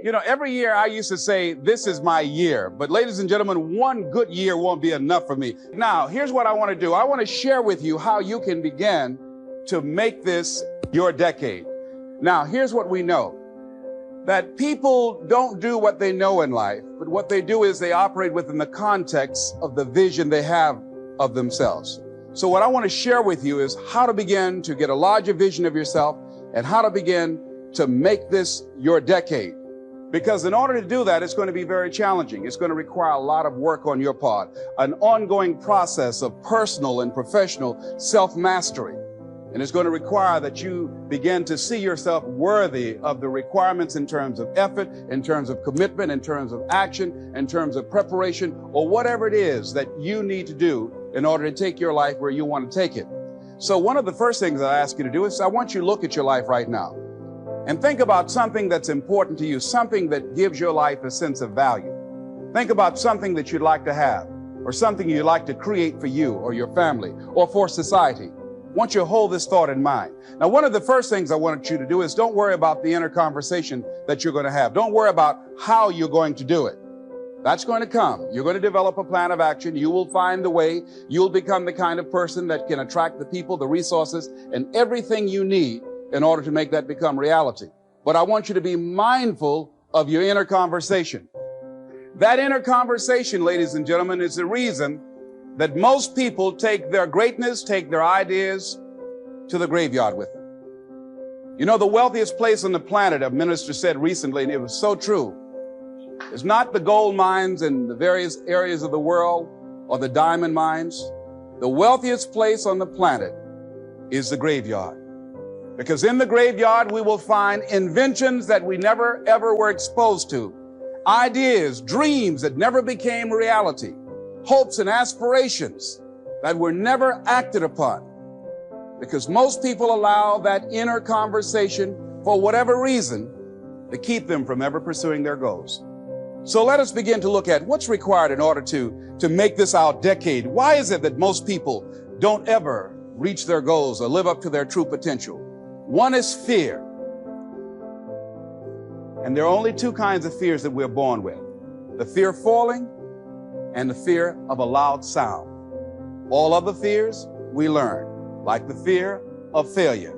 You know, every year I used to say, this is my year. But ladies and gentlemen, one good year won't be enough for me. Now, here's what I want to do. I want to share with you how you can begin to make this your decade. Now, here's what we know. That people don't do what they know in life, but what they do is they operate within the context of the vision they have of themselves. So what I want to share with you is how to begin to get a larger vision of yourself and how to begin to make this your decade. Because in order to do that, it's going to be very challenging. It's going to require a lot of work on your part, an ongoing process of personal and professional self-mastery. And it's going to require that you begin to see yourself worthy of the requirements in terms of effort, in terms of commitment, in terms of action, in terms of preparation, or whatever it is that you need to do in order to take your life where you want to take it. So one of the first things I ask you to do is I want you to look at your life right now and think about something that's important to you, something that gives your life a sense of value. Think about something that you'd like to have or something you'd like to create for you or your family or for society. I want you to hold this thought in mind. Now, one of the first things I want you to do is don't worry about the inner conversation that you're going to have. Don't worry about how you're going to do it. That's going to come. You're going to develop a plan of action. You will find the way. You'll become the kind of person that can attract the people, the resources, and everything you need in order to make that become reality. But I want you to be mindful of your inner conversation. That inner conversation, ladies and gentlemen, is the reason that most people take their greatness, take their ideas to the graveyard with them. You know, the wealthiest place on the planet, a minister said recently, and it was so true, is not the gold mines in the various areas of the world or the diamond mines. The wealthiest place on the planet is the graveyard. Because in the graveyard, we will find inventions that we never, ever were exposed to, ideas, dreams that never became reality, hopes and aspirations that were never acted upon. Because most people allow that inner conversation, for whatever reason, to keep them from ever pursuing their goals. So let us begin to look at what's required in order to make this our decade. Why is it that most people don't ever reach their goals or live up to their true potential? One is fear. And there are only two kinds of fears that we're born with. The fear of falling and the fear of a loud sound. All other fears we learn, like the fear of failure.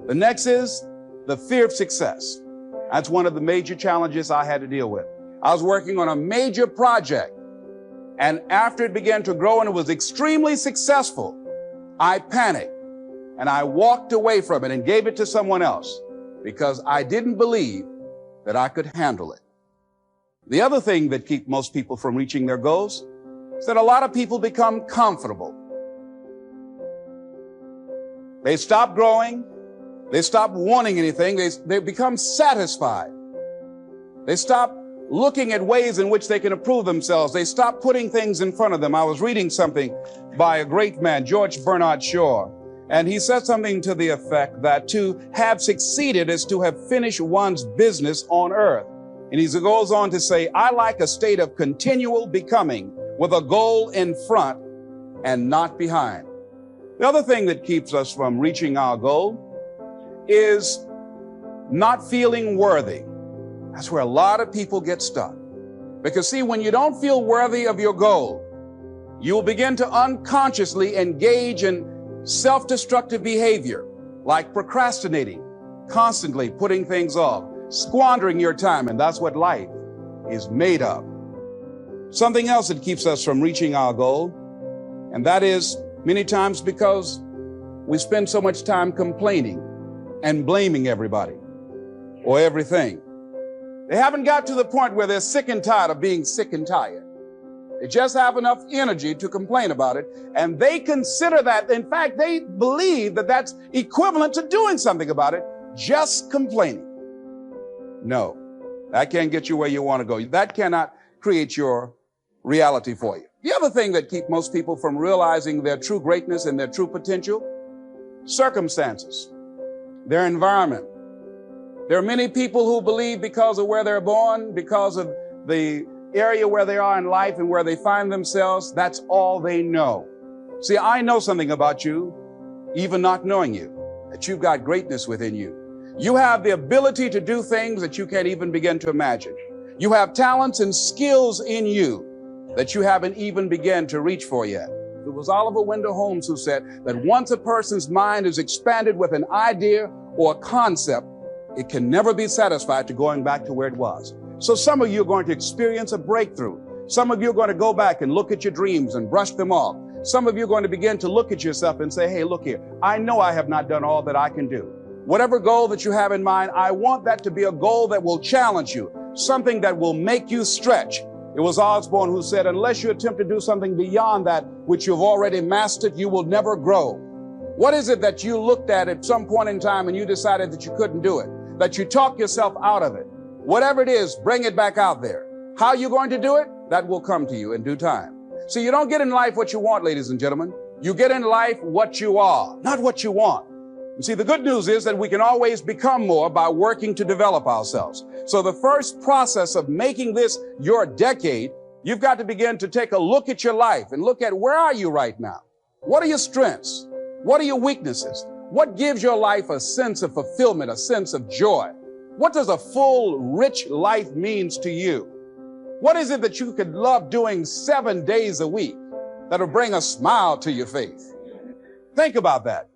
The next is the fear of success. That's one of the major challenges I had to deal with. I was working on a major project, and after it began to grow and it was extremely successful, I panicked and I walked away from it and gave it to someone else because I didn't believe that I could handle it. The other thing that keeps most people from reaching their goals is that a lot of people become comfortable. They stop growing. They stop wanting anything. They become satisfied. They stop looking at ways in which they can improve themselves. They stop putting things in front of them. I was reading something by a great man, George Bernard Shaw, and he said something to the effect that to have succeeded is to have finished one's business on earth. And he goes on to say, I like a state of continual becoming with a goal in front and not behind. The other thing that keeps us from reaching our goal is not feeling worthy. That's where a lot of people get stuck. Because see, when you don't feel worthy of your goal, you will begin to unconsciously engage in self-destructive behavior, like procrastinating, constantly putting things off, squandering your time, and that's what life is made of. Something else that keeps us from reaching our goal, and that is many times because we spend so much time complaining and blaming everybody or everything. They haven't got to the point where they're sick and tired of being sick and tired. They just have enough energy to complain about it, and they consider that, in fact, they believe that that's equivalent to doing something about it, just complaining. No, that can't get you where you want to go. That cannot create your reality for you. The other thing that keeps most people from realizing their true greatness and their true potential, circumstances, their environment. There are many people who believe because of where they're born, because of the area where they are in life and where they find themselves, that's all they know. See, I know something about you, even not knowing you, that you've got greatness within you. You have the ability to do things that you can't even begin to imagine. You have talents and skills in you that you haven't even begun to reach for yet. It was Oliver Wendell Holmes who said that once a person's mind is expanded with an idea or a concept, it can never be satisfied to going back to where it was. So some of you are going to experience a breakthrough. Some of you are going to go back and look at your dreams and brush them off. Some of you are going to begin to look at yourself and say, hey, look here, I know I have not done all that I can do. Whatever goal that you have in mind, I want that to be a goal that will challenge you, something that will make you stretch. It was Osborne who said, unless you attempt to do something beyond that which you've already mastered, you will never grow. What is it that you looked at some point in time and you decided that you couldn't do it, that you talked yourself out of it? Whatever it is, bring it back out there. How are you going to do it? That will come to you in due time. So you don't get in life what you want, ladies and gentlemen. You get in life what you are, not what you want. You see, the good news is that we can always become more by working to develop ourselves. So the first process of making this your decade, you've got to begin to take a look at your life and look at where are you right now? What are your strengths? What are your weaknesses? What gives your life a sense of fulfillment, a sense of joy? What does a full, rich life means to you? What is it that you could love doing 7 days a week that'll bring a smile to your face? Think about that.